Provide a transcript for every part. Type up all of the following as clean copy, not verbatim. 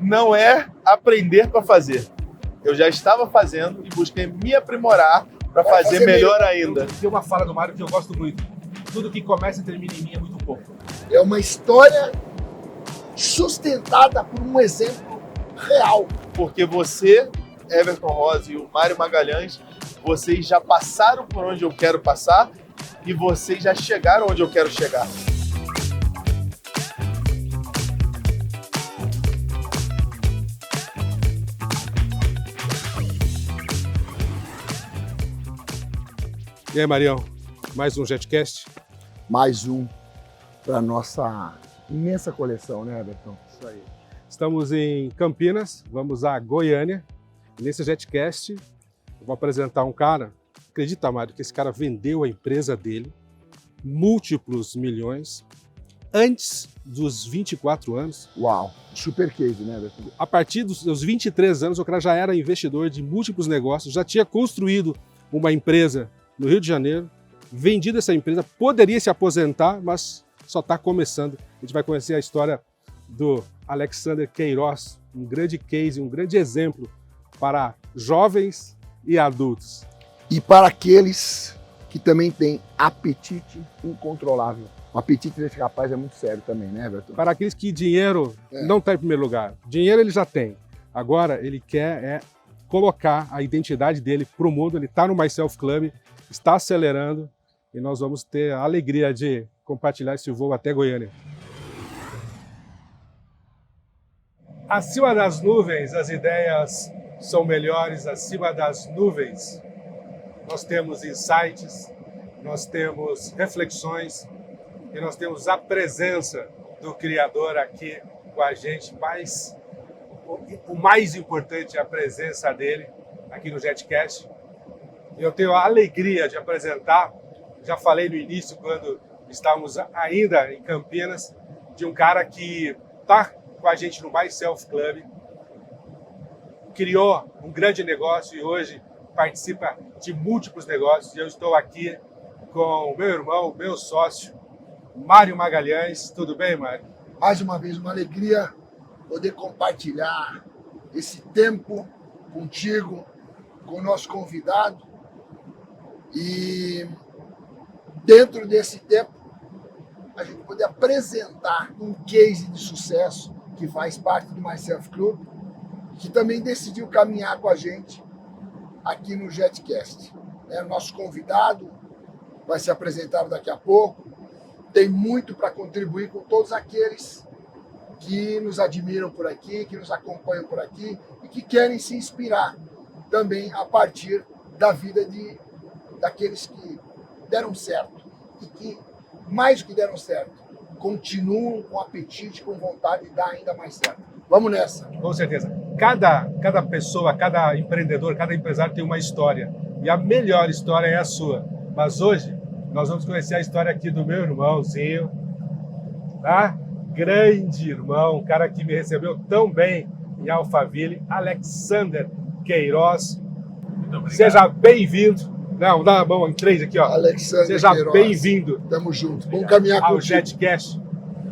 não é aprender para fazer. Eu já estava fazendo e busquei me aprimorar para fazer melhor ainda. Tem uma fala do Mário que eu gosto muito. Tudo que começa e termina em mim é muito pouco. É uma história sustentada por um exemplo real. Porque você, Everton Rosa e o Mário Magalhães, vocês já passaram por onde eu quero passar e vocês já chegaram onde eu quero chegar. E aí, Marião, mais um JetCast? Mais um para nossa imensa coleção, né, Everton? Isso aí. Estamos em Campinas, vamos a Goiânia. E nesse JetCast, eu vou apresentar um cara. Acredita, Mário, que esse cara vendeu a empresa dele, múltiplos milhões, antes dos 24 anos. Uau, super case, né, Everton? A partir dos 23 anos, o cara já era investidor de múltiplos negócios, já tinha construído uma empresa no Rio de Janeiro, vendido essa empresa, poderia se aposentar, mas só está começando. A gente vai conhecer a história do Alexander Queiroz, um grande case, um grande exemplo para jovens e adultos. E para aqueles que também têm apetite incontrolável. O apetite desse rapaz é muito sério também, né, Everton? Para aqueles que dinheiro não está em primeiro lugar. Dinheiro ele já tem. Agora ele quer colocar a identidade dele para o mundo. Ele está no Myself Club, está acelerando e nós vamos ter a alegria de compartilhar esse voo até Goiânia. Acima das nuvens, as ideias são melhores. Acima das nuvens, nós temos insights, nós temos reflexões e nós temos a presença do Criador aqui com a gente. Mas o mais importante é a presença dele aqui no JetCast. Eu tenho a alegria de apresentar, já falei no início, quando estávamos ainda em Campinas, de um cara que está com a gente no Myself Club, criou um grande negócio e hoje participa de múltiplos negócios. E eu estou aqui com o meu irmão, meu sócio, Mário Magalhães. Tudo bem, Mário? Mais uma vez, uma alegria poder compartilhar esse tempo contigo, com o nosso convidado. E dentro desse tempo, a gente poder apresentar um case de sucesso que faz parte do Myself Club, que também decidiu caminhar com a gente aqui no JetCast. Nosso convidado vai se apresentar daqui a pouco, tem muito para contribuir com todos aqueles que nos admiram por aqui, que nos acompanham por aqui e que querem se inspirar também a partir da vida daqueles que deram certo e que, mais do que deram certo, continuam com apetite, com vontade de dar ainda mais certo. Vamos nessa. Com certeza. Cada pessoa, cada empreendedor, cada empresário tem uma história. E a melhor história é a sua. Mas hoje nós vamos conhecer a história aqui do meu irmãozinho, tá? Grande irmão, um cara que me recebeu tão bem em Alphaville, Alexander Queiroz. Muito obrigado. Seja bem-vindo. Não, dá uma mão em 3 aqui, ó. Alexander Seja Queiroz. bem-vindo. Tamo junto. Vamos caminhar ao contigo. JetCast.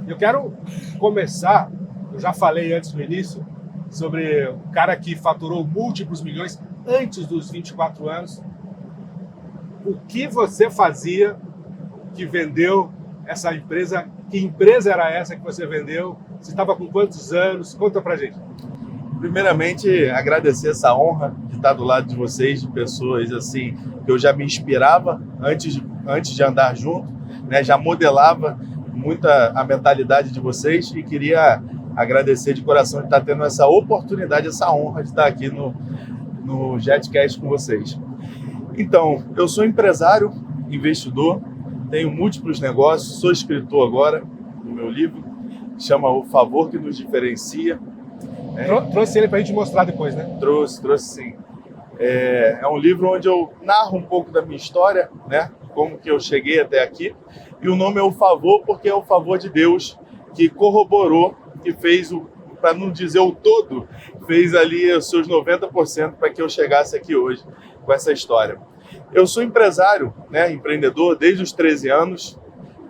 Eu quero começar, eu já falei antes no início, sobre o cara que faturou múltiplos milhões antes dos 24 anos. O que você fazia que vendeu essa empresa? Que empresa era essa que você vendeu? Você estava com quantos anos? Conta pra gente. Primeiramente, agradecer essa honra de estar do lado de vocês, de pessoas assim que eu já me inspirava antes de andar junto, né? Já modelava muita a mentalidade de vocês e queria agradecer de coração de estar tendo essa oportunidade, essa honra de estar aqui no JetCast com vocês. Então, eu sou empresário, investidor, tenho múltiplos negócios, sou escritor agora no meu livro, chama O Favor que Nos Diferencia. Trouxe ele pra gente mostrar depois, né? Trouxe sim. É um livro onde eu narro um pouco da minha história, né? Como que eu cheguei até aqui. E o nome é O Favor porque é o favor de Deus que corroborou, que fez, para não dizer o todo, fez ali os seus 90% para que eu chegasse aqui hoje com essa história. Eu sou empresário, né? Empreendedor desde os 13 anos.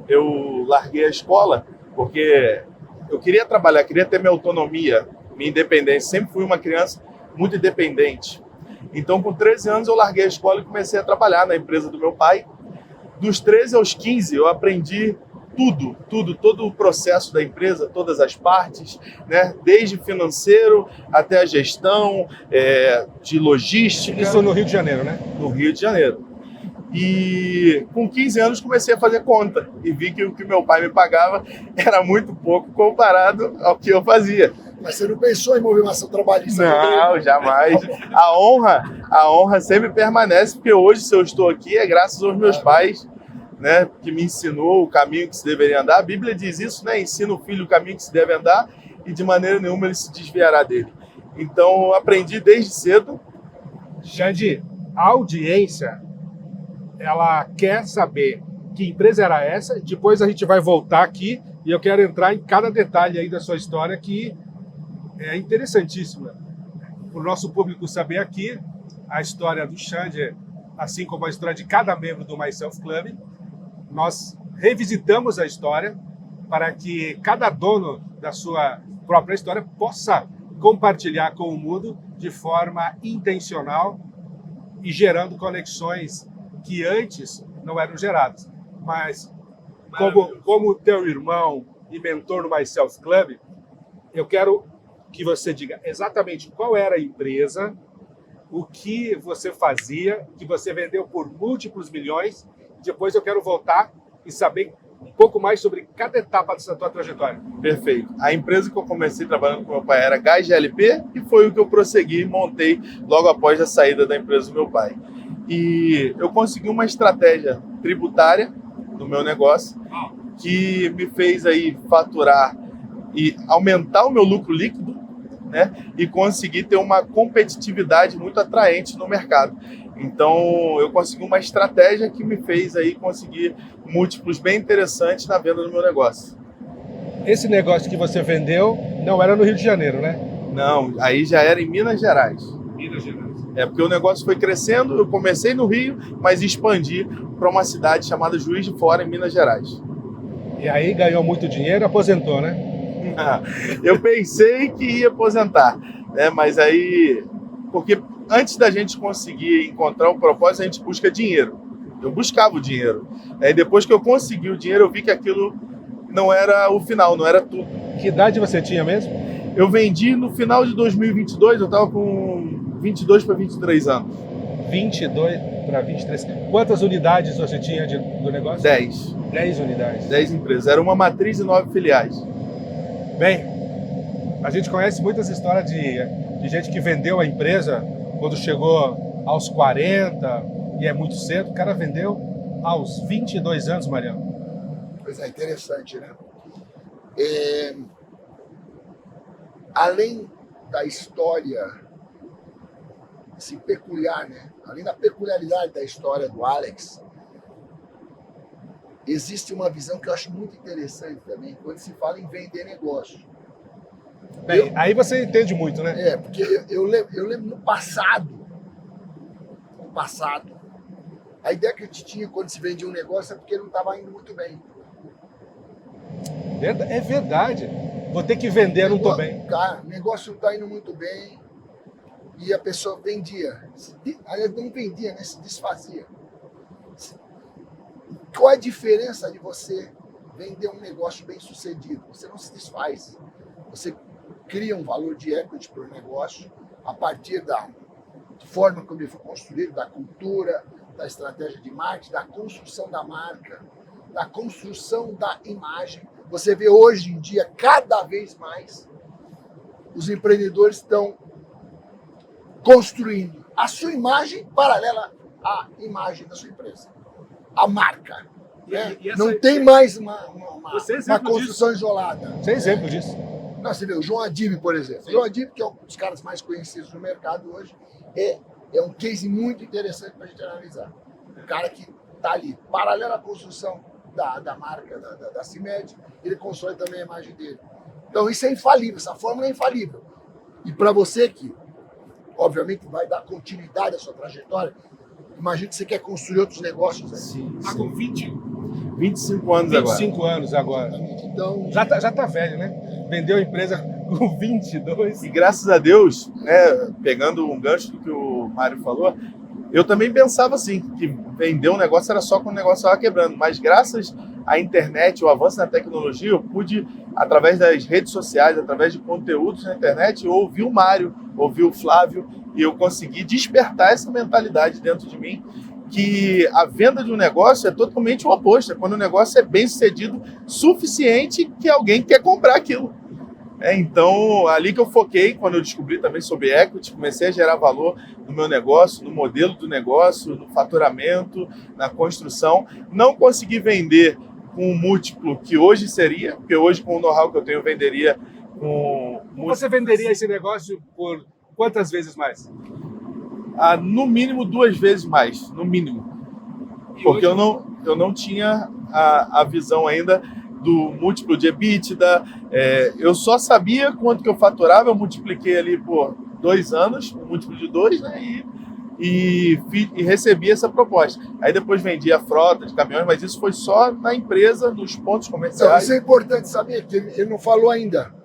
Eu larguei a escola porque eu queria trabalhar, queria ter minha autonomia, minha independência. Sempre fui uma criança muito independente. Então, com 13 anos, eu larguei a escola e comecei a trabalhar na empresa do meu pai. Dos 13 aos 15, eu aprendi todo o processo da empresa, todas as partes, né? Desde financeiro até a gestão, de logística. Isso no Rio de Janeiro, né? No Rio de Janeiro. E com 15 anos comecei a fazer conta e vi que o que meu pai me pagava era muito pouco comparado ao que eu fazia. Mas você não pensou em movimentação trabalhista? Não, jamais. A honra sempre permanece, porque hoje, se eu estou aqui, é graças aos meus pais, né, que me ensinou o caminho que se deveria andar. A Bíblia diz isso, né? Ensina o filho o caminho que se deve andar e de maneira nenhuma ele se desviará dele. Então, eu aprendi desde cedo. Xande, a audiência, ela quer saber que empresa era essa. Depois a gente vai voltar aqui e eu quero entrar em cada detalhe aí da sua história, que é interessantíssima. Para o nosso público saber aqui a história do Xande, assim como a história de cada membro do Myself Club. Nós revisitamos a história para que cada dono da sua própria história possa compartilhar com o mundo de forma intencional e gerando conexões que antes não eram geradas. Mas, como teu irmão e mentor no Myself Club, eu quero que você diga exatamente qual era a empresa, o que você fazia, que você vendeu por múltiplos milhões. Depois eu quero voltar e saber um pouco mais sobre cada etapa dessa tua trajetória. Perfeito. A empresa que eu comecei trabalhando com meu pai era Gás GLP e foi o que eu prossegui e montei logo após a saída da empresa do meu pai. E eu consegui uma estratégia tributária no meu negócio que me fez aí faturar e aumentar o meu lucro líquido, né? E conseguir ter uma competitividade muito atraente no mercado. Então, eu consegui uma estratégia que me fez aí conseguir múltiplos bem interessantes na venda do meu negócio. Esse negócio que você vendeu não era no Rio de Janeiro, né? Não, aí já era em Minas Gerais. Minas Gerais. Porque o negócio foi crescendo, eu comecei no Rio, mas expandi para uma cidade chamada Juiz de Fora, em Minas Gerais. E aí ganhou muito dinheiro e aposentou, né? Eu pensei que ia aposentar, né? Mas aí... Porque antes da gente conseguir encontrar o propósito, a gente busca dinheiro. Eu buscava o dinheiro. Aí depois que eu consegui o dinheiro, eu vi que aquilo não era o final, não era tudo. Que idade você tinha mesmo? Eu vendi no final de 2022, eu estava com 22 para 23 anos. 22 para 23. Quantas unidades você tinha do negócio? 10. 10 unidades. 10 empresas. Era uma matriz e 9 filiais. Bem, a gente conhece muitas histórias de gente que vendeu a empresa quando chegou aos 40 e é muito cedo. O cara vendeu aos 22 anos, Mariano. Pois é, interessante, né? Além da história assim, peculiar, né? Além da peculiaridade da história do Alex, existe uma visão que eu acho muito interessante também, quando se fala em vender negócio. Bem, aí você entende muito, né? Porque eu lembro no passado, a ideia que eu tinha quando se vendia um negócio é porque não estava indo muito bem. É verdade. Vou ter que vender, não estou bem. Cara, o negócio não está indo muito bem e a pessoa vendia. Aliás, não vendia, né? Se desfazia. Qual é a diferença de você vender um negócio bem sucedido? Você não se desfaz. Você cria um valor de equity para o negócio a partir da forma como ele foi construído, da cultura, da estratégia de marketing, da construção da marca, da construção da imagem. Você vê hoje em dia, cada vez mais, os empreendedores estão construindo a sua imagem paralela à imagem da sua empresa. A marca. Né? Não tem mais uma construção isolada. Você é exemplo disso. Não, você vê o João Adib, por exemplo. O João Adib, que é um dos caras mais conhecidos no mercado hoje, é um case muito interessante para a gente analisar. O cara que está ali, paralelo à construção da marca, da CIMED, ele constrói também a imagem dele. Então isso é infalível, essa fórmula é infalível. E para você que, obviamente, vai dar continuidade à sua trajetória, imagina que você quer construir outros negócios. Sim, Está com 25 anos agora. 25 anos agora. Então, Já tá velho, né? Vendeu a empresa com 22. E graças a Deus, né, pegando um gancho do que o Mário falou, eu também pensava assim, que vender um negócio era só quando o negócio estava quebrando. Mas graças à internet, o avanço na tecnologia, eu pude, através das redes sociais, através de conteúdos na internet, eu ouvi o Mário, ouvi o Flávio, e eu consegui despertar essa mentalidade dentro de mim, que a venda de um negócio é totalmente o oposto. É quando o negócio é bem sucedido, suficiente que alguém quer comprar aquilo. Então, ali que eu foquei, quando eu descobri também sobre equity, comecei a gerar valor no meu negócio, no modelo do negócio, no faturamento, na construção. Não consegui vender com um múltiplo que hoje seria, porque hoje, com o know-how que eu tenho, eu venderia com... Você venderia esse negócio por quantas vezes mais? No mínimo 2 vezes mais, no mínimo. Porque eu não tinha a visão ainda do múltiplo de EBITDA. Eu só sabia quanto que eu faturava, eu multipliquei ali por 2 anos, um múltiplo de 2, né? E recebi essa proposta. Aí depois vendi a frota de caminhões, mas isso foi só na empresa, nos pontos comerciais. Então, isso é importante saber, que ele não falou ainda.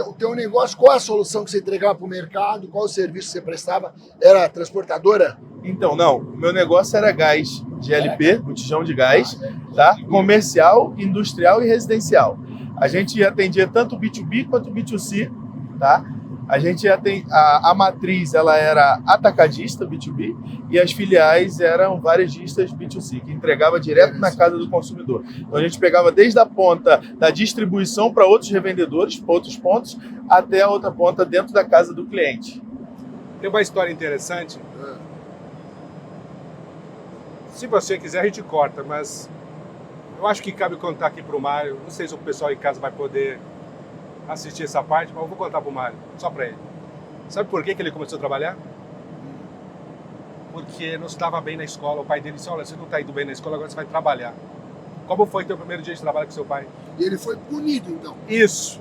O teu negócio, qual a solução que você entregava para o mercado, qual o serviço que você prestava? Era transportadora? Então, não. O meu negócio era gás GLP, botijão de gás, tá? Comercial, industrial e residencial. A gente atendia tanto B2B quanto B2C, tá? A gente a matriz, ela era atacadista, B2B, e as filiais eram varejistas B2C, que entregava direto na casa do consumidor. Então a gente pegava desde a ponta da distribuição para outros revendedores, para outros pontos, até a outra ponta dentro da casa do cliente. Tem uma história interessante. Se você quiser, a gente corta, mas eu acho que cabe contar aqui para o Mário. Não sei se o pessoal em casa vai poder assistir essa parte, mas eu vou contar para o Mário, só para ele. Sabe por que ele começou a trabalhar? Porque não estava bem na escola. O pai dele disse, olha, você não está indo bem na escola, agora você vai trabalhar. Como foi teu primeiro dia de trabalho com seu pai? E ele foi punido, então. Isso.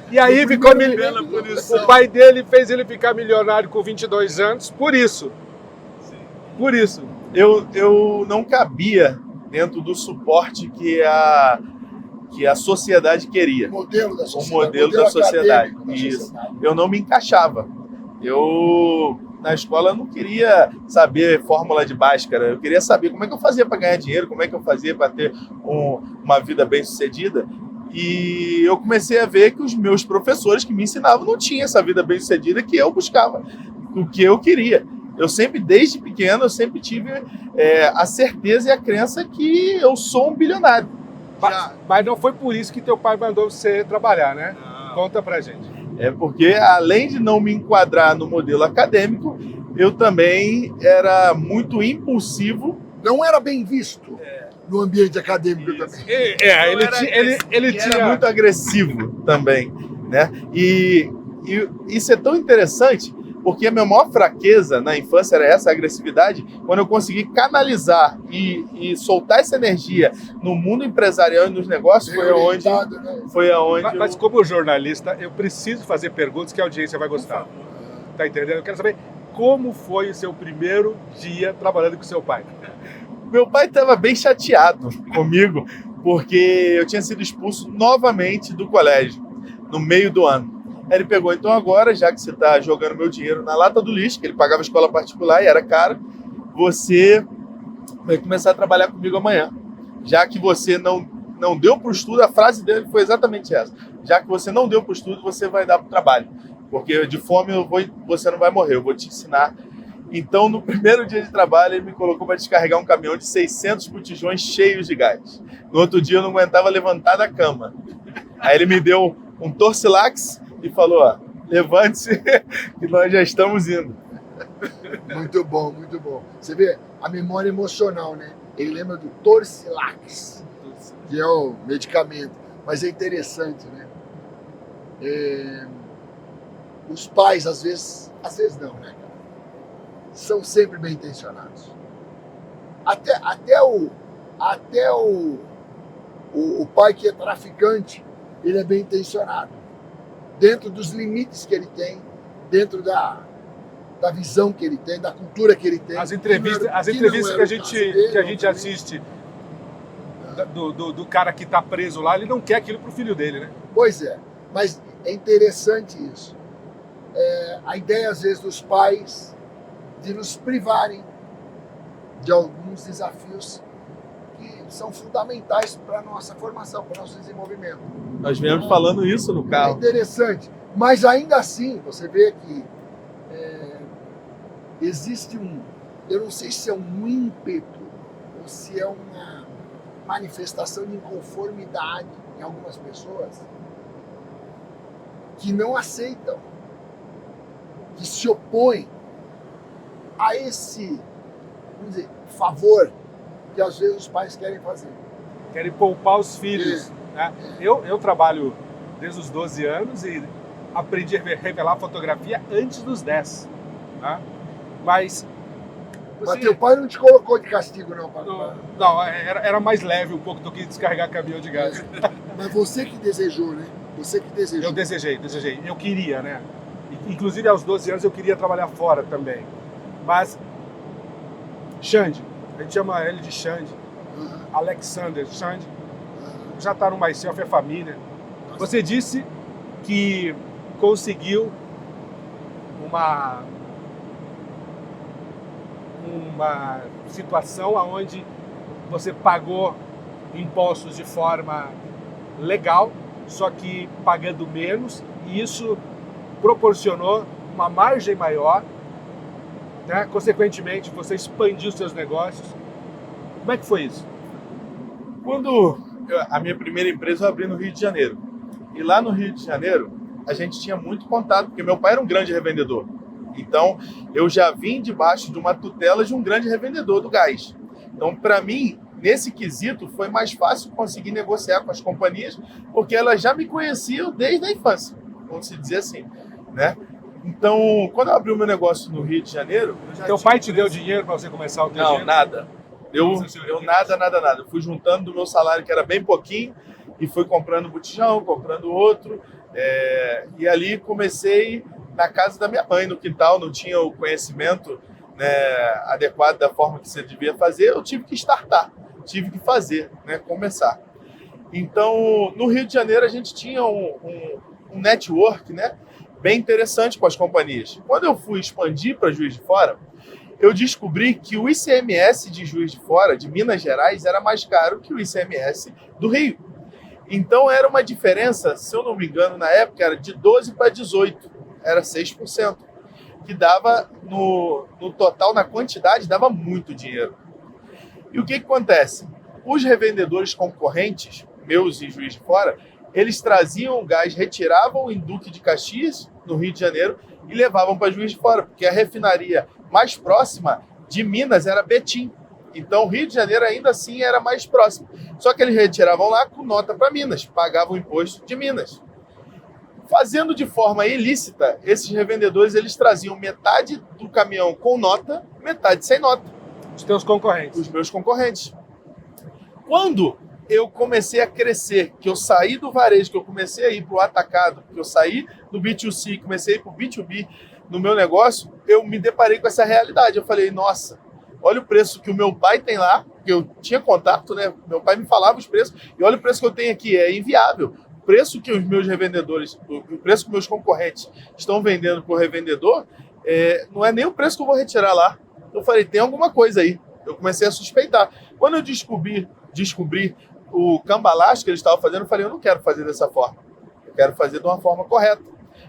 E aí ficou o pai dele fez ele ficar milionário com 22 anos, por isso. Sim. Por isso. Eu não cabia dentro do suporte que a sociedade queria. O modelo da sociedade. O modelo da sociedade. Isso. Eu não me encaixava. Na escola, não queria saber fórmula de Bhaskara. Eu queria saber como é que eu fazia para ganhar dinheiro, como é que eu fazia para ter uma vida bem-sucedida. E eu comecei a ver que os meus professores que me ensinavam não tinham essa vida bem-sucedida que eu buscava, o que eu queria. Eu sempre, desde pequeno, eu sempre tive a certeza e a crença que eu sou um bilionário. Mas não foi por isso que teu pai mandou você trabalhar, né? Não. Conta pra gente. Porque, além de não me enquadrar no modelo acadêmico, eu também era muito impulsivo. Não era bem visto no ambiente acadêmico também. Ele era muito agressivo também, né? E isso é tão interessante, porque a minha maior fraqueza na infância era essa agressividade. Quando eu consegui canalizar e soltar essa energia no mundo empresarial e nos negócios, foi aonde Mas como jornalista, eu preciso fazer perguntas que a audiência vai gostar. Tá entendendo? Eu quero saber como foi o seu primeiro dia trabalhando com seu pai. Meu pai estava bem chateado comigo, porque eu tinha sido expulso novamente do colégio, no meio do ano. Aí ele pegou, então agora, já que você está jogando meu dinheiro na lata do lixo, que ele pagava escola particular e era caro, você vai começar a trabalhar comigo amanhã. Já que você não deu para o estudo, a frase dele foi exatamente essa. Já que você não deu para o estudo, você vai dar para o trabalho. Porque de fome você não vai morrer, eu vou te ensinar. Então, no primeiro dia de trabalho, ele me colocou para descarregar um caminhão de 600 botijões cheios de gás. No outro dia, eu não aguentava levantar da cama. Aí ele me deu um Torcilax e falou, levante-se que nós já estamos indo. Muito bom, muito bom. Você vê a memória emocional, né? Ele lembra do Torcilax, que é o medicamento. Mas é interessante, né? Os pais, às vezes não, né? São sempre bem intencionados. Até o pai que é traficante, ele é bem intencionado. Dentro dos limites que ele tem, dentro da visão que ele tem, da cultura que ele tem. As entrevistas que a gente assiste do cara que está preso lá, ele não quer aquilo para o filho dele, né? Pois é, mas é interessante isso. A ideia, às vezes, dos pais de nos privarem de alguns desafios que são fundamentais para a nossa formação, para o nosso desenvolvimento. Nós viemos falando isso no É carro. interessante, mas ainda assim, você vê que existe eu não sei se é um ímpeto ou se é uma manifestação de inconformidade em algumas pessoas que não aceitam, que se opõem a esse, vamos dizer, favor que às vezes os pais querem fazer. Querem poupar os filhos. Né? Eu trabalho desde os 12 anos e aprendi a revelar fotografia antes dos 10. Né? Mas teu pai não te colocou de castigo, não, papai? Não, era mais leve um pouco do que descarregar caminhão de gás. Mas você que desejou, né? Você que desejou. Eu desejei. Eu queria, né? Inclusive, aos 12 anos, eu queria trabalhar fora também. Mas, Xande, a gente chama ele de Xande, Alexander Xande, já está no MySelf, é família. Você disse que conseguiu uma situação onde você pagou impostos de forma legal, só que pagando menos, e isso proporcionou uma margem maior, né? Consequentemente, você expandiu seus negócios. Como é que foi isso? Quando a minha primeira empresa eu abri no Rio de Janeiro. E lá no Rio de Janeiro, a gente tinha muito contato, porque meu pai era um grande revendedor. Então, eu já vim debaixo de uma tutela de um grande revendedor do gás. Então, para mim, nesse quesito, foi mais fácil conseguir negociar com as companhias, porque elas já me conheciam desde a infância, vamos dizer assim, né? Então, quando eu abri o meu negócio no Rio de Janeiro... Teu pai te deu dinheiro para você começar o teu Não, dinheiro? nada. Eu nada. Eu fui juntando do meu salário, que era bem pouquinho, e fui comprando botijão, comprando outro, e ali comecei na casa da minha mãe, no quintal, não tinha o conhecimento, né, adequado da forma que você devia fazer, eu tive que startar, tive que fazer, né, começar. Então, no Rio de Janeiro, a gente tinha um network, né, bem interessante com as companhias. Quando eu fui expandir para Juiz de Fora, eu descobri que o ICMS de Juiz de Fora, de Minas Gerais, era mais caro que o ICMS do Rio. Então, era uma diferença, se eu não me engano, na época, era de 12% para 18%, era 6%, que dava, no total, na quantidade, dava muito dinheiro. E o que acontece? Os revendedores concorrentes, meus em Juiz de Fora, eles traziam o gás, retiravam em Duque de Caxias, no Rio de Janeiro, e levavam para Juiz de Fora, porque a refinaria mais próxima de Minas era Betim. Então, o Rio de Janeiro ainda assim era mais próximo. Só que eles retiravam lá com nota para Minas, pagavam o imposto de Minas. Fazendo de forma ilícita, esses revendedores eles traziam metade do caminhão com nota, metade sem nota. Os teus concorrentes. Os meus concorrentes. Quando eu comecei a crescer, que eu saí do varejo, que eu comecei a ir para o atacado, que eu saí do B2C, comecei a ir para o B2B no meu negócio, eu me deparei com essa realidade. Eu falei, nossa, olha o preço que o meu pai tem lá, que eu tinha contato, né? Meu pai me falava os preços, e olha o preço que eu tenho aqui, é inviável. O preço que os meus revendedores, o preço que meus concorrentes estão vendendo para o revendedor, não é nem o preço que eu vou retirar lá. Eu falei, tem alguma coisa aí. Eu comecei a suspeitar. Quando eu descobri o cambalacho que eles estavam fazendo, eu falei, eu não quero fazer dessa forma. Eu quero fazer de uma forma correta.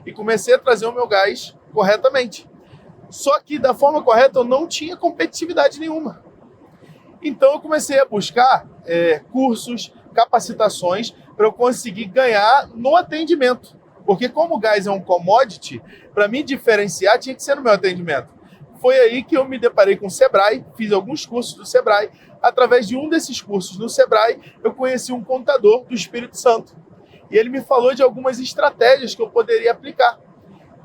E comecei a trazer o meu gás corretamente. Só que da forma correta eu não tinha competitividade nenhuma. Então eu comecei a buscar cursos, capacitações para eu conseguir ganhar no atendimento. Porque como o gás é um commodity, para me diferenciar tinha que ser no meu atendimento. Foi aí que eu me deparei com o Sebrae, fiz alguns cursos do Sebrae. Através de um desses cursos no Sebrae, eu conheci um contador do Espírito Santo. E ele me falou de algumas estratégias que eu poderia aplicar.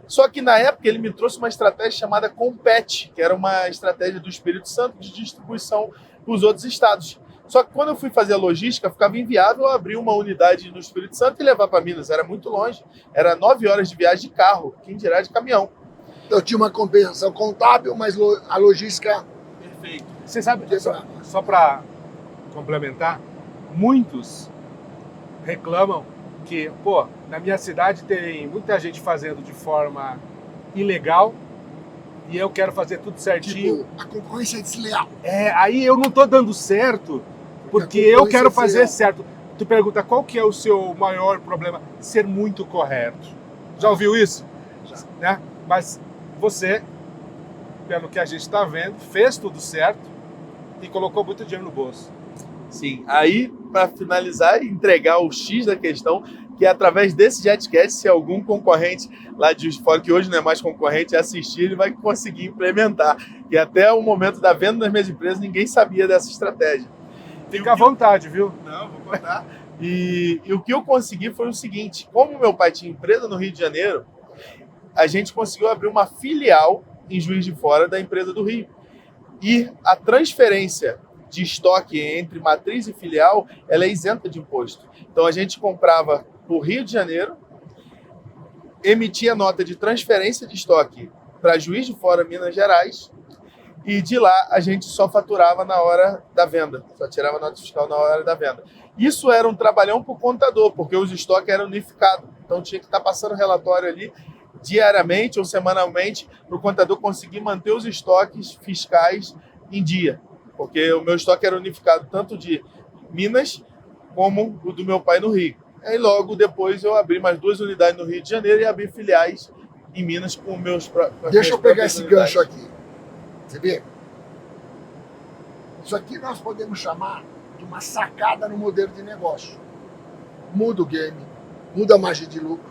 Só que na época ele me trouxe uma estratégia chamada Compete, que era uma estratégia do Espírito Santo de distribuição para os outros estados. Só que quando eu fui fazer a logística, ficava inviável eu abrir uma unidade no Espírito Santo e levar para Minas. Era muito longe. Era 9 horas de viagem de carro, quem dirá de caminhão. Então tinha uma compensação contábil, mas a logística... Perfeito. Você sabe, só para complementar, muitos reclamam Porque, pô, na minha cidade tem muita gente fazendo de forma ilegal e eu quero fazer tudo certinho. Tipo, a concorrência é desleal. Aí eu não tô dando certo porque eu quero fazer certo. Tu pergunta qual que é o seu maior problema? Ser muito correto. Já ouviu isso? Já. Né? Mas você, pelo que a gente está vendo, fez tudo certo e colocou muito dinheiro no bolso. Sim, aí para finalizar e entregar o X da questão, que é através desse JetCast, se algum concorrente lá de fora, que hoje não é mais concorrente, assistir, ele vai conseguir implementar. E até o momento da venda das minhas empresas, ninguém sabia dessa estratégia. Fica à vontade, viu? Não, vou contar. E o que eu consegui foi o seguinte, como meu pai tinha empresa no Rio de Janeiro, a gente conseguiu abrir uma filial em Juiz de Fora da empresa do Rio. E a transferência de estoque entre matriz e filial, ela é isenta de imposto. Então a gente comprava por Rio de Janeiro, emitia nota de transferência de estoque para Juiz de Fora, Minas Gerais, e de lá a gente só faturava na hora da venda, só tirava nota fiscal na hora da venda. Isso era um trabalhão para o contador, porque os estoques eram unificados, então tinha que estar passando relatório ali diariamente ou semanalmente para o contador conseguir manter os estoques fiscais em dia, porque o meu estoque era unificado tanto de Minas como o do meu pai no Rio. Aí logo depois eu abri mais 2 unidades no Rio de Janeiro e abri filiais em Minas com meus próprios. Deixa eu pegar esse gancho aqui. Você vê? Isso aqui nós podemos chamar de uma sacada no modelo de negócio. Muda o game, muda a margem de lucro,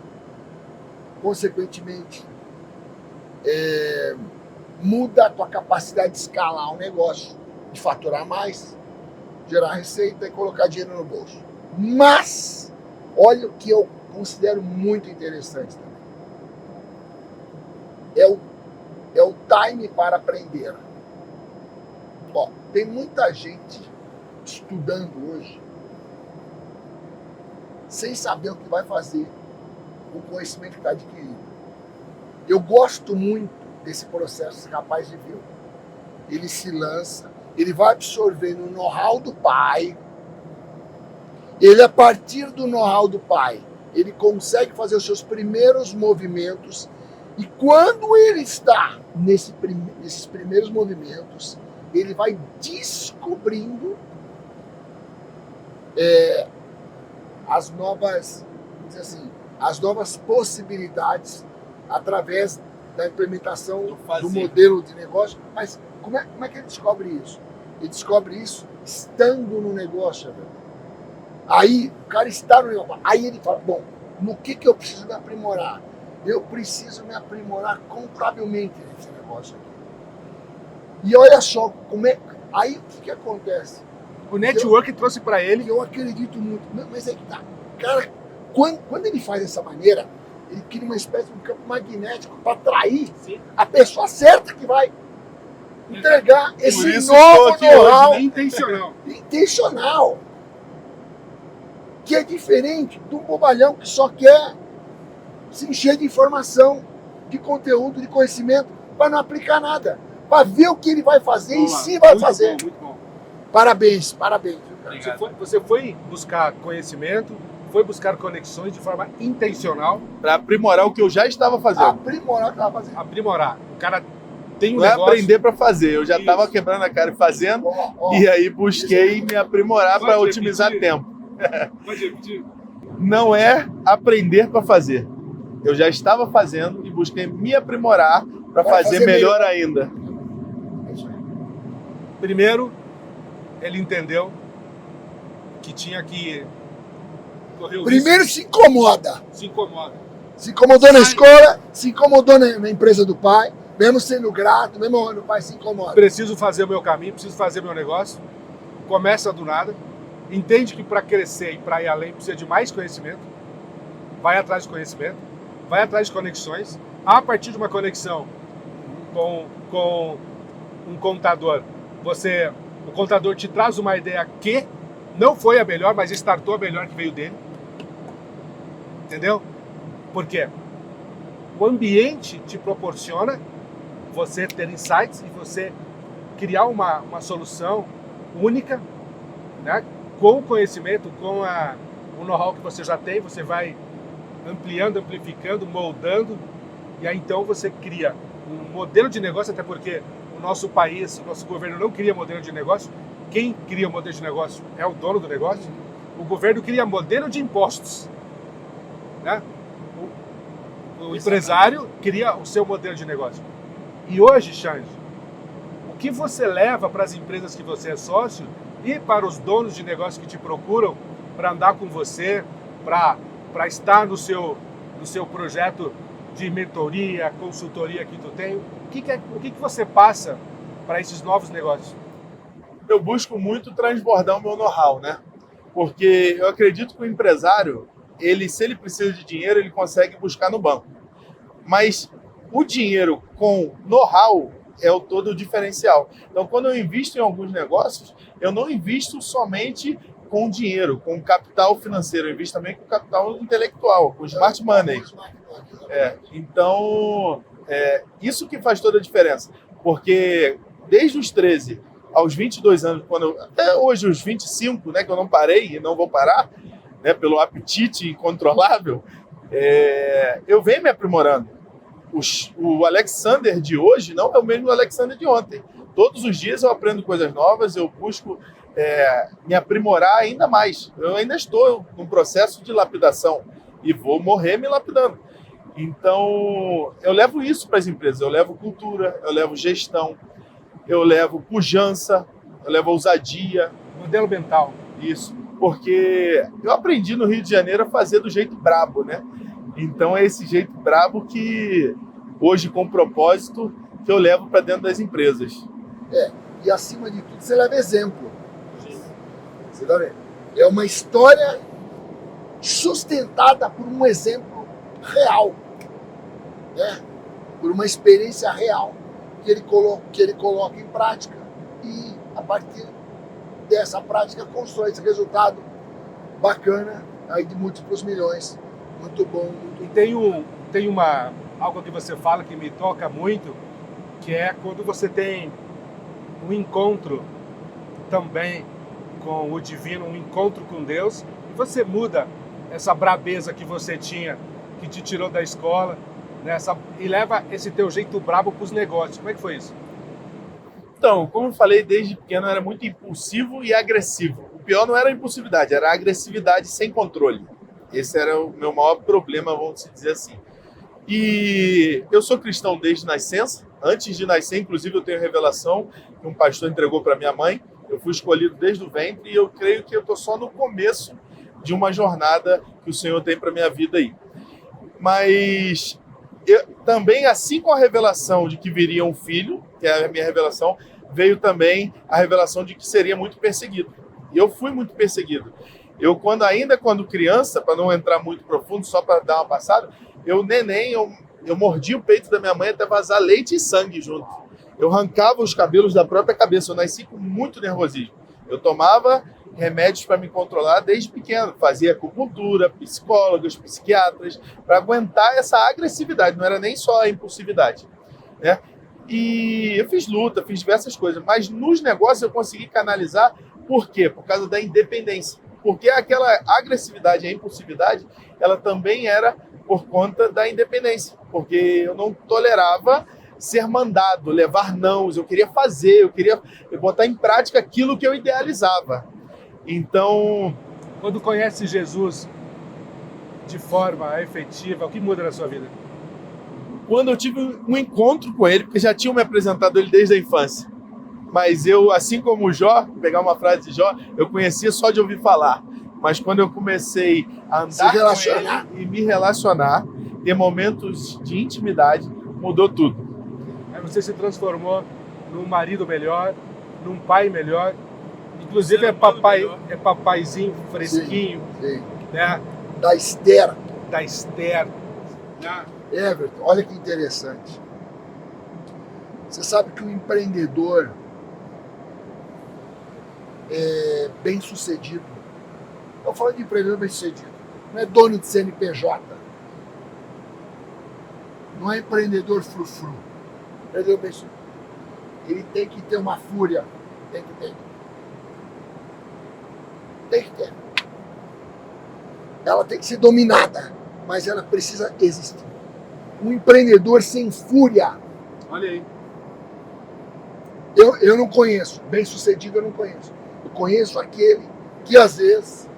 consequentemente, muda a tua capacidade de escalar o negócio, de faturar mais, gerar receita e colocar dinheiro no bolso. Mas, olha o que eu considero muito interessante também. É o time para aprender. Ó, tem muita gente estudando hoje sem saber o que vai fazer com o conhecimento que está adquirindo. Eu gosto muito desse processo, capaz de ver. Ele se lança, ele vai absorvendo o know-how do pai. Ele, a partir do know-how do pai, ele consegue fazer os seus primeiros movimentos. E quando ele está nesses primeiros movimentos, ele vai descobrindo as novas, vamos dizer assim, as novas possibilidades através da implementação do modelo de negócio. Mas como é que ele descobre isso? Ele descobre isso estando no negócio. Velho. Aí o cara está no negócio. Aí ele fala, bom, no que eu preciso me aprimorar? Eu preciso me aprimorar contabilmente nesse negócio aqui. E olha só como é. Aí o que acontece? O network trouxe para ele. Eu acredito muito. Mas é que tá. Cara, quando ele faz dessa maneira, ele cria uma espécie de campo magnético para atrair a pessoa certa que vai entregar esse novo know-how intencional. Intencional. Que é diferente de um bobalhão que só quer se encher de informação, de conteúdo, de conhecimento, para não aplicar nada. Para ver o que ele vai fazer e se vai fazer. Bom, muito bom. Parabéns. Você foi buscar conhecimento, foi buscar conexões de forma intencional. Para aprimorar o que eu já estava fazendo. Aprimorar o que estava fazendo. Aprimorar. O cara tem um não negócio... é aprender para fazer. Eu já estava quebrando a cara e fazendo. E aí busquei me aprimorar para otimizar tempo. Pode repetir. Não é aprender para fazer. Eu já estava fazendo e busquei me aprimorar para fazer melhor ainda. Primeiro, ele entendeu que tinha que correr o Primeiro risco. se incomoda. Se incomoda. Se incomodou na escola, se incomodou na empresa do pai, mesmo sendo grato, mesmo o pai se incomoda. Preciso fazer o meu caminho, preciso fazer meu negócio. Começa do nada. Entende que para crescer e para ir além precisa de mais conhecimento. Vai atrás de conhecimento. Vai atrás de conexões. A partir de uma conexão com um contador, o contador te traz uma ideia que não foi a melhor, mas startou a melhor que veio dele. Entendeu? Por quê? O ambiente te proporciona você ter insights e você criar uma solução única, né? Com o conhecimento, com o know-how que você já tem, você vai ampliando, amplificando, moldando, e aí então você cria um modelo de negócio, até porque o nosso país, o nosso governo não cria modelo de negócio. Quem cria o modelo de negócio é o dono do negócio. O governo cria modelo de impostos, né? O empresário cria o seu modelo de negócio. E hoje, Xande, o que você leva para as empresas que você é sócio e para os donos de negócio que te procuram para andar com você, para estar no seu projeto de mentoria, consultoria que tu tem, o que você passa para esses novos negócios? Eu busco muito transbordar o meu know-how, né? Porque eu acredito que o empresário, se ele precisa de dinheiro, ele consegue buscar no banco. Mas o dinheiro com know-how é o todo o diferencial. Então, quando eu invisto em alguns negócios, eu não invisto somente com dinheiro, com capital financeiro, eu invisto também com capital intelectual, com smart money. Então, isso que faz toda a diferença. Porque desde os 13 aos 22 anos, até hoje os 25, né, que eu não parei e não vou parar, né, pelo apetite incontrolável, eu venho me aprimorando. O Alexander de hoje não é o mesmo Alexander de ontem. Todos os dias eu aprendo coisas novas, eu busco me aprimorar ainda mais. Eu ainda estou num processo de lapidação e vou morrer me lapidando. Então, eu levo isso para as empresas. Eu levo cultura, eu levo gestão, eu levo pujança, eu levo ousadia. Modelo mental. Isso, porque eu aprendi no Rio de Janeiro a fazer do jeito brabo, né? Então é esse jeito brabo que hoje, com propósito, que eu levo para dentro das empresas. E acima de tudo, você leva exemplo. Você tá vendo? É uma história sustentada por um exemplo real, né? Por uma experiência real que ele coloca em prática e, a partir dessa prática, constrói esse resultado bacana aí de múltiplos milhões. Muito bom. E tem algo que você fala que me toca muito, que é quando você tem um encontro também com o divino, um encontro com Deus, e você muda essa brabeza que você tinha, que te tirou da escola, né, e leva esse teu jeito brabo para os negócios. Como é que foi isso? Então, como eu falei, desde pequeno eu era muito impulsivo e agressivo. O pior não era a impulsividade, era a agressividade sem controle. Esse era o meu maior problema, vamos dizer assim. E eu sou cristão desde nascença. Antes de nascer, inclusive, eu tenho revelação que um pastor entregou para minha mãe. Eu fui escolhido desde o ventre e eu creio que eu estou só no começo de uma jornada que o Senhor tem para minha vida aí. Mas também, assim como a revelação de que viria um filho, que é a minha revelação, veio também a revelação de que seria muito perseguido. E eu fui muito perseguido. Quando criança, para não entrar muito profundo, só para dar uma passada, eu mordi o peito da minha mãe até vazar leite e sangue junto. Eu arrancava os cabelos da própria cabeça, eu nasci com muito nervosismo. Eu tomava remédios para me controlar desde pequeno, fazia acupuntura, psicólogos, psiquiatras, para aguentar essa agressividade, não era nem só a impulsividade, né? E eu fiz luta, fiz diversas coisas, mas nos negócios eu consegui canalizar. Por quê? Por causa da independência. Porque aquela agressividade e a impulsividade, ela também era por conta da independência. Porque eu não tolerava ser mandado, levar nãos. Eu queria fazer, eu queria botar em prática aquilo que eu idealizava. Então, quando conhece Jesus de forma efetiva, o que muda na sua vida? Quando eu tive um encontro com ele, porque já tinham me apresentado ele desde a infância. Mas eu, assim como o Jó, vou pegar uma frase de Jó, eu conhecia só de ouvir falar. Mas quando eu comecei a andar com ele e me relacionar, ter momentos de intimidade, mudou tudo. Aí você se transformou num marido melhor, num pai melhor. Inclusive é papaizinho fresquinho. Sim. Né? Da Esther. Né? Everton, olha que interessante. Você sabe que o empreendedor bem sucedido, eu falo de empreendedor bem sucedido, não é dono de CNPJ, não é empreendedor frufru, empreendedor bem sucedido. Ele tem que ter uma fúria, tem que ter. ela tem que ser dominada, mas ela precisa existir. Um empreendedor sem fúria, Olha aí. eu não conheço. Bem sucedido eu não conheço. Eu conheço aquele que às vezes,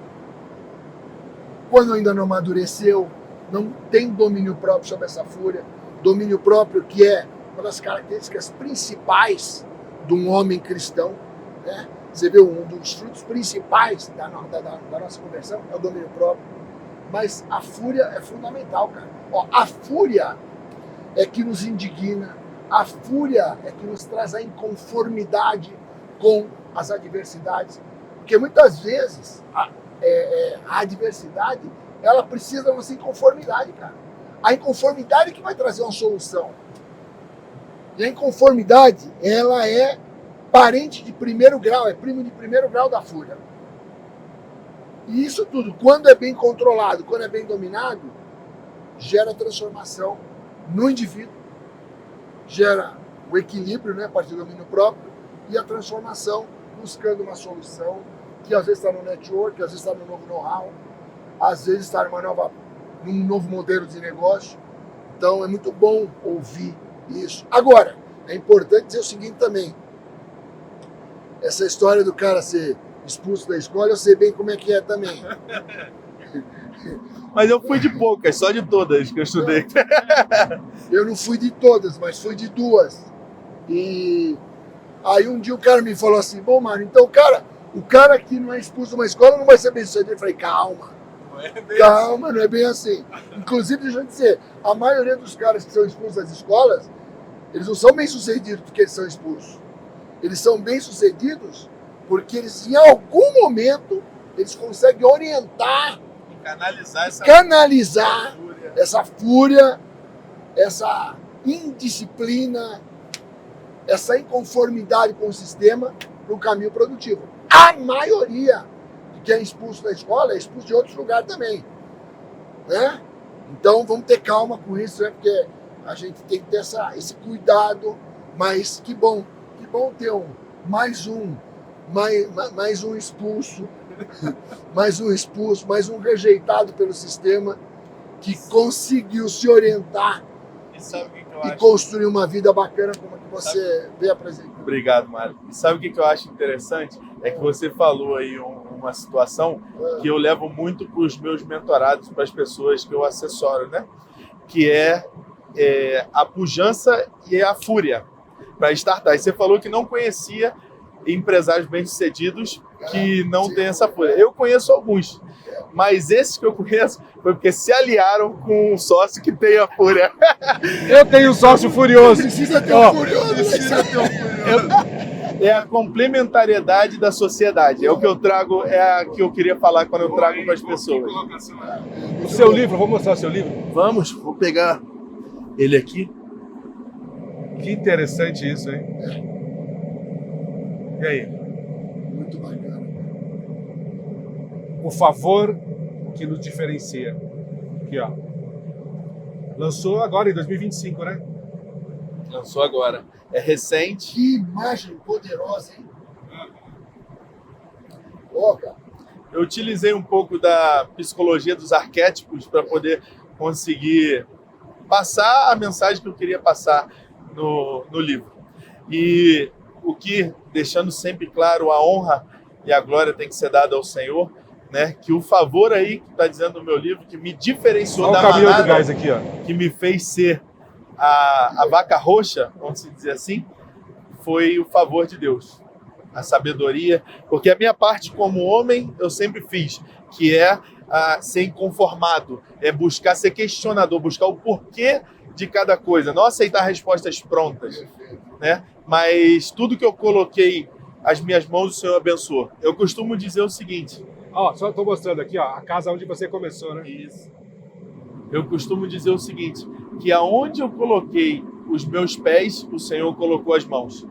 quando ainda não amadureceu, não tem domínio próprio sobre essa fúria. Domínio próprio que é uma das características principais de um homem cristão, né? Você vê, um dos frutos principais da nossa conversão é o domínio próprio. Mas a fúria é fundamental, cara. Ó, a fúria é que nos indigna, a fúria é que nos traz a inconformidade com as adversidades. Porque muitas vezes a adversidade, ela precisa da nossa inconformidade, cara. A inconformidade que vai trazer uma solução. E a inconformidade, ela é parente de primeiro grau, é primo de primeiro grau da fúria. E isso tudo, quando é bem controlado, quando é bem dominado, gera transformação no indivíduo, gera o equilíbrio, né, a partir do domínio próprio, e a transformação buscando uma solução que às vezes está no network, às vezes está no novo know-how, às vezes está num novo modelo de negócio. Então é muito bom ouvir isso. Agora, é importante dizer o seguinte também. Essa história do cara ser expulso da escola, eu sei bem como é que é também. Mas eu fui de poucas, só de todas que eu estudei. Eu não fui de todas, mas fui de duas. E aí um dia o cara me falou assim, bom, mano, então o cara que não é expulso de uma escola não vai ser bem sucedido. Eu falei, calma, calma, não é bem assim. Inclusive, deixa eu dizer, a maioria dos caras que são expulsos das escolas, eles não são bem sucedidos porque eles são expulsos. Eles são bem sucedidos porque eles, em algum momento, eles conseguem orientar, canalizar essa fúria, essa indisciplina, essa inconformidade com o sistema para um caminho produtivo. A maioria que é expulso da escola é expulso de outros lugares também, né? Então vamos ter calma com isso, né? Porque a gente tem que ter esse cuidado, mas que bom ter mais um expulso, mais um rejeitado pelo sistema que conseguiu se orientar e construir uma vida bacana como a que você vê apresentando. Obrigado, Mário. E sabe o que eu acho interessante? É que você falou aí uma situação que eu levo muito para os meus mentorados, para as pessoas que eu assessoro, né? Que é a pujança e a fúria para startup. Você falou que não conhecia empresários bem-sucedidos que não têm essa fúria. Eu conheço alguns, mas esses que eu conheço foi porque se aliaram com um sócio que tem a fúria. Eu tenho um sócio furioso. Precisa ter um furioso. Precisa ter um furioso. É a complementariedade da sociedade. É o que eu trago, é a que eu queria falar quando eu trago para as pessoas. O seu livro, vou mostrar o seu livro. Vamos, vou pegar ele aqui. Que interessante isso, hein? E aí? Muito bacana. O favor que nos diferencia. Aqui, ó. Lançou agora em 2025, né? Lançou agora. É recente. Que imagem poderosa, hein? Ó, cara. Eu utilizei um pouco da psicologia dos arquétipos para poder conseguir passar a mensagem que eu queria passar no livro. E o que, deixando sempre claro, a honra e a glória tem que ser dada ao Senhor, né? Que o favor aí que está dizendo no meu livro, que me diferenciou da caminhão manada, do gás aqui, ó. que me fez ser a vaca roxa, vamos dizer assim, foi o favor de Deus, a sabedoria, porque a minha parte como homem eu sempre fiz, que é ser inconformado, é buscar ser questionador, buscar o porquê de cada coisa, não aceitar respostas prontas, né? Mas tudo que eu coloquei as minhas mãos, o Senhor abençoou. Eu costumo dizer o seguinte... Ó, só estou mostrando aqui, ó, a casa onde você começou, né? Isso. Eu costumo dizer o seguinte, que aonde eu coloquei os meus pés, o Senhor colocou as mãos.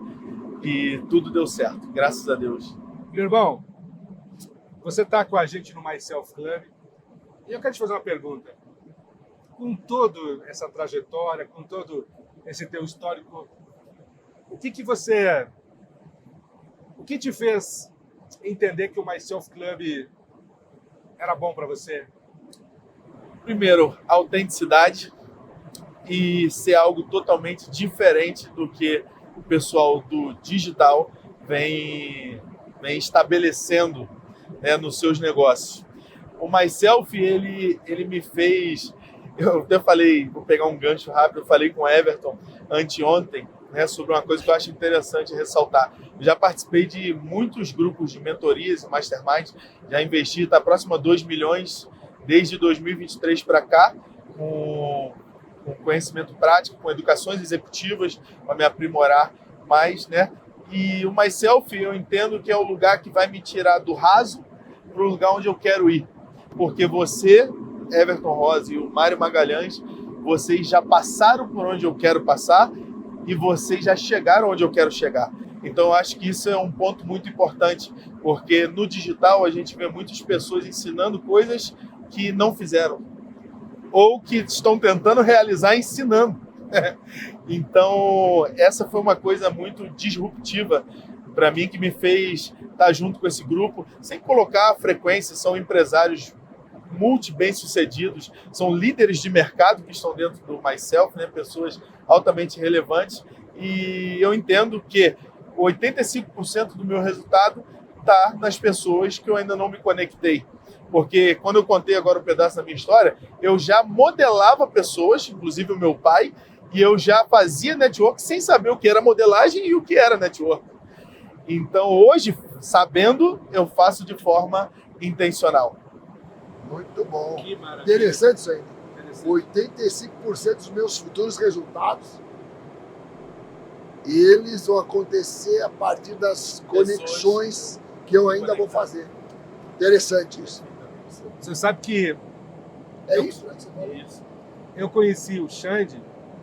E tudo deu certo, graças a Deus. Meu irmão, você está com a gente no Myself Club e eu quero te fazer uma pergunta. Com toda essa trajetória, com todo esse teu histórico, o que te fez entender que o Myself Club era bom para você? Primeiro, autenticidade e ser algo totalmente diferente do que o pessoal do digital vem estabelecendo, né, nos seus negócios. O Myself, ele me fez... Eu até falei, vou pegar um gancho rápido, eu falei com o Everton anteontem, né, sobre uma coisa que eu acho interessante ressaltar. Eu já participei de muitos grupos de mentorias e masterminds, já investi, está próximo a 2 milhões desde 2023 para cá, com conhecimento prático, com educações executivas, para me aprimorar mais, né? E o Myself, eu entendo que é o lugar que vai me tirar do raso para o lugar onde eu quero ir. Porque você, Everton Rosa e o Mário Magalhães, vocês já passaram por onde eu quero passar e vocês já chegaram onde eu quero chegar. Então, eu acho que isso é um ponto muito importante, porque no digital a gente vê muitas pessoas ensinando coisas que não fizeram ou que estão tentando realizar ensinando. Então, essa foi uma coisa muito disruptiva para mim, que me fez estar junto com esse grupo, sem colocar a frequência. São empresários bem-sucedidos, são líderes de mercado que estão dentro do Myself, né? Pessoas altamente relevantes, e eu entendo que 85% do meu resultado está nas pessoas que eu ainda não me conectei. Porque quando eu contei agora um pedaço da minha história, eu já modelava pessoas, inclusive o meu pai, e eu já fazia network sem saber o que era modelagem e o que era network. Então, hoje, sabendo, eu faço de forma intencional. Muito bom. Que maravilha. Interessante isso aí. Interessante. 85% dos meus futuros resultados, eles vão acontecer a partir das conexões que eu ainda vou fazer. Interessante isso. Você sabe que É isso, né, que você falou? eu conheci o Xande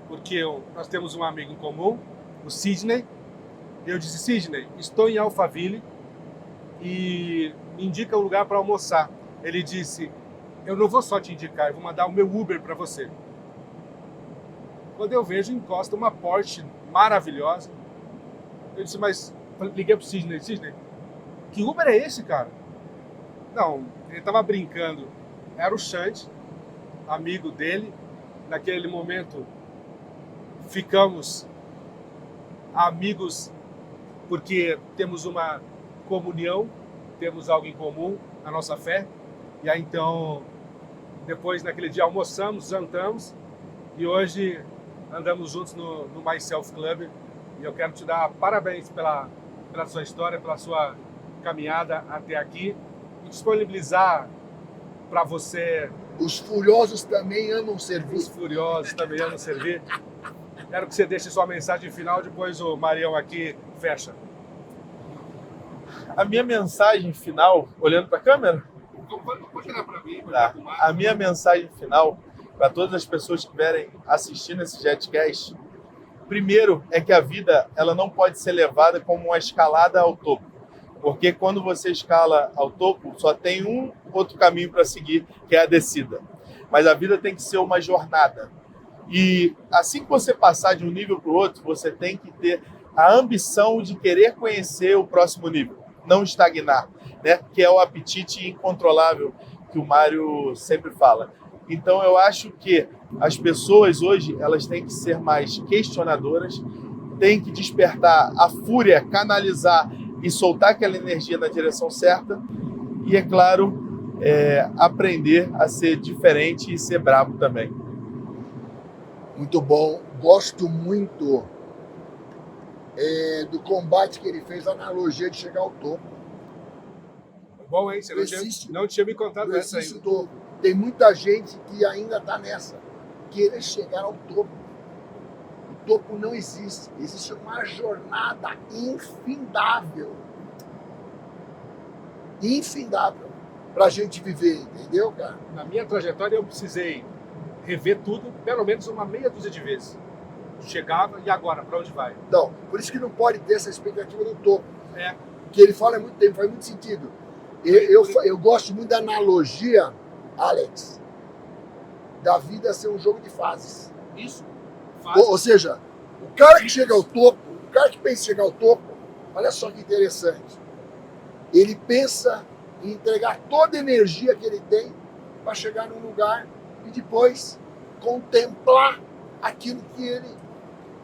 porque nós temos um amigo em comum, o Sidney. Eu disse: Sidney, estou em Alphaville e me indica um lugar para almoçar. Ele disse: eu não vou só te indicar, eu vou mandar o meu Uber para você. Quando eu vejo, encosta uma Porsche maravilhosa. Eu disse: mas liguei pro Sidney: Sidney, que Uber é esse, cara? Não, ele estava brincando. Era o Xande, amigo dele. Naquele momento, ficamos amigos porque temos uma comunhão, temos algo em comum, a nossa fé. E aí, então, depois, naquele dia, almoçamos, jantamos, e hoje andamos juntos no Myself Club. E eu quero te dar parabéns pela sua história, pela sua caminhada até aqui, e disponibilizar para você... Os furiosos também amam servir. Os furiosos também amam servir. Quero que você deixe sua mensagem final, depois o Marião aqui fecha. A minha mensagem final, olhando para a câmera? Pode olhar para mim. Tá. A minha mensagem final para todas as pessoas que estiverem assistindo esse JetCast, primeiro é que a vida ela não pode ser levada como uma escalada ao topo. Porque quando você escala ao topo, só tem um outro caminho para seguir, que é a descida. Mas a vida tem que ser uma jornada. E assim que você passar de um nível para o outro, você tem que ter a ambição de querer conhecer o próximo nível, não estagnar, né? Que é o apetite incontrolável que o Mário sempre fala. Então eu acho que as pessoas hoje elas têm que ser mais questionadoras, têm que despertar a fúria, canalizar e soltar aquela energia na direção certa e, é claro, aprender a ser diferente e ser bravo também. Muito bom. Gosto muito do combate que ele fez, a analogia de chegar ao topo. Bom, hein? Você não tinha me contado Não essa existe ainda. topo. Tem muita gente que ainda está nessa, querer chegar ao topo. O topo não existe. Existe uma jornada infindável. Infindável. Pra gente viver, entendeu, cara? Na minha trajetória, eu precisei rever tudo, pelo menos uma meia dúzia de vezes. Chegava, e agora? Para onde vai? Não, por isso que não pode ter essa expectativa do topo. É. Que ele fala há muito tempo, faz muito sentido. Eu gosto muito da analogia, Alex, da vida ser um jogo de fases. Isso. Ou seja, o cara que chega ao topo, o cara que pensa em chegar ao topo, olha só que interessante. Ele pensa em entregar toda a energia que ele tem para chegar num lugar e depois contemplar aquilo que ele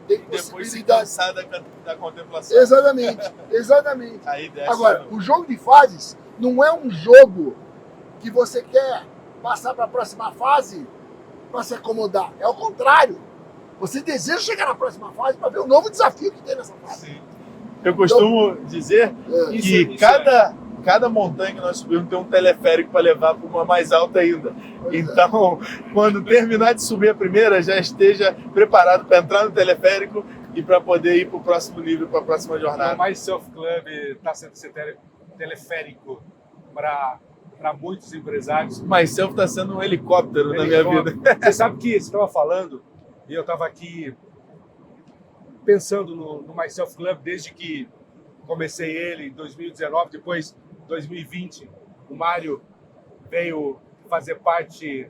tem Depois se possibilidade. cansar da contemplação. Exatamente, exatamente. Aí desce Agora, o- o jogo de fases não é um jogo que você quer passar para a próxima fase para se acomodar. É o contrário. Você deseja chegar na próxima fase para ver o novo desafio que tem nessa fase. Sim. Eu costumo dizer É. que cada montanha que nós subimos tem um teleférico para levar para uma mais alta ainda. Pois é. Então, quando terminar de subir a primeira, já esteja preparado para entrar no teleférico e para poder ir para o próximo nível, para a próxima jornada. O Myself Club está sendo esse teleférico para muitos empresários. Myself está sendo um helicóptero na minha vida. Você sabe que você estava falando, e eu estava aqui pensando no Myself Club desde que comecei ele em 2019, depois 2020, o Mário veio fazer parte,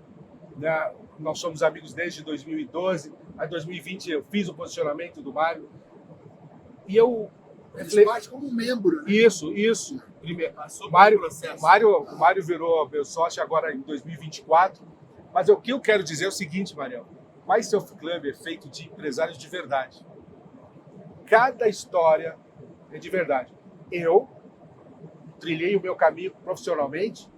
né, nós somos amigos desde 2012, em 2020 eu fiz o posicionamento do Mário, e eu... Ele faz como membro. Né? Isso. Primeiro, Passou o Mário, pelo processo. o Mário virou meu sócio agora em 2024, mas o que eu quero dizer é o seguinte, Mariel, Myself Club é feito de empresários de verdade. Cada história é de verdade. Eu trilhei o meu caminho profissionalmente,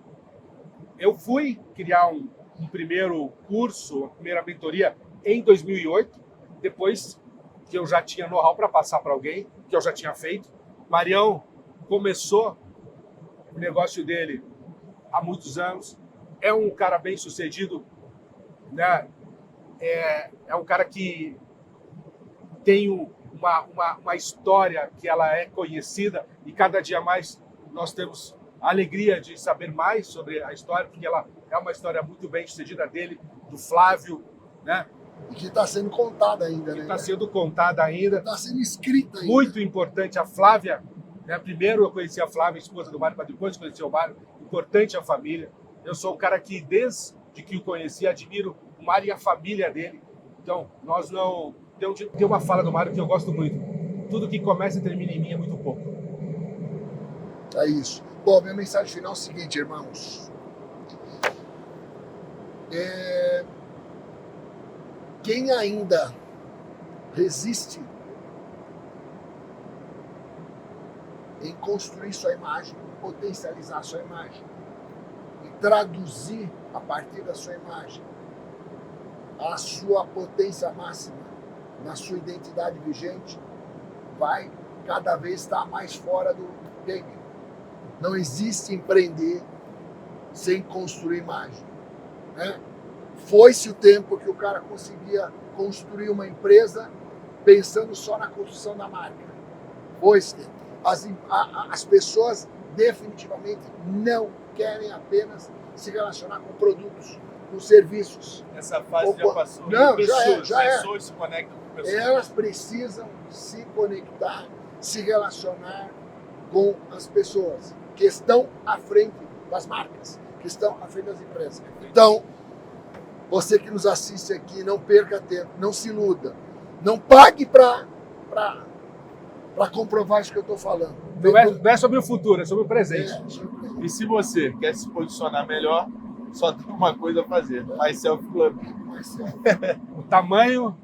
eu fui criar um primeiro curso, uma primeira mentoria em 2008, depois que eu já tinha know-how para passar para alguém, que eu já tinha feito. Marião começou o negócio dele há muitos anos, é um cara bem sucedido, né? É um cara que tem uma história que ela é conhecida e cada dia mais nós temos a alegria de saber mais sobre a história, porque ela é uma história muito bem sucedida dele, do Flávio, né? E que está sendo contada ainda, né? Está sendo contada ainda. Está sendo escrita ainda. Muito importante a Flávia, né? Primeiro eu conheci a Flávia, esposa do Mário, para depois conhecer o Mário. Importante a família. Eu sou um cara que, desde que o conheci, admiro o Mário e a família dele. Então, nós não... Tem uma fala do Mário que eu gosto muito. Tudo que começa e termina em mim é muito pouco. É isso. Bom, minha mensagem final é o seguinte, irmãos. Quem ainda resiste em construir sua imagem, potencializar sua imagem e traduzir a partir da sua imagem a sua potência máxima na sua identidade vigente, vai cada vez estar mais fora do game. Não existe empreender sem construir imagem, né? Foi-se o tempo que o cara conseguia construir uma empresa pensando só na construção da marca. Foi-se tempo. As pessoas definitivamente não querem apenas se relacionar com produtos, com serviços. Essa fase já passou. Não, Pessoas, já é. pessoas se conectam com pessoas. Elas precisam se conectar, se relacionar com as pessoas que estão à frente das marcas, que estão à frente das empresas. Então, você que nos assiste aqui, não perca tempo, não se iluda, não pague para comprovar isso que eu estou falando. Não é sobre o futuro, é sobre o presente. E se você quer se posicionar melhor, só tem uma coisa a fazer: Myself Club. O tamanho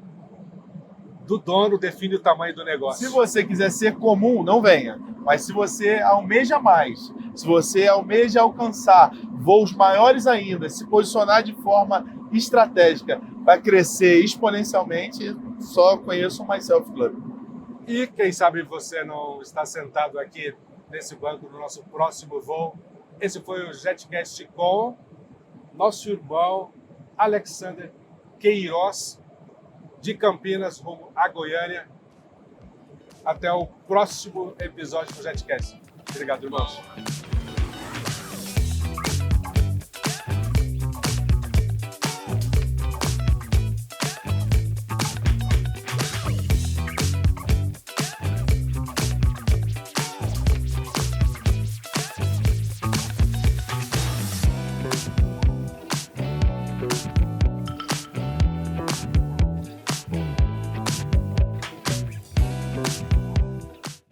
do dono define o tamanho do negócio. Se você quiser ser comum, não venha. Mas se você almeja mais, se você almeja alcançar voos maiores ainda, se posicionar de forma estratégica para crescer exponencialmente, só conheça o Myself Club. E quem sabe você não está sentado aqui nesse banco no nosso próximo voo. Esse foi o JetCast com nosso irmão Alexander Queiroz, de Campinas rumo a Goiânia. Até o próximo episódio do JetCast. Obrigado, irmãos.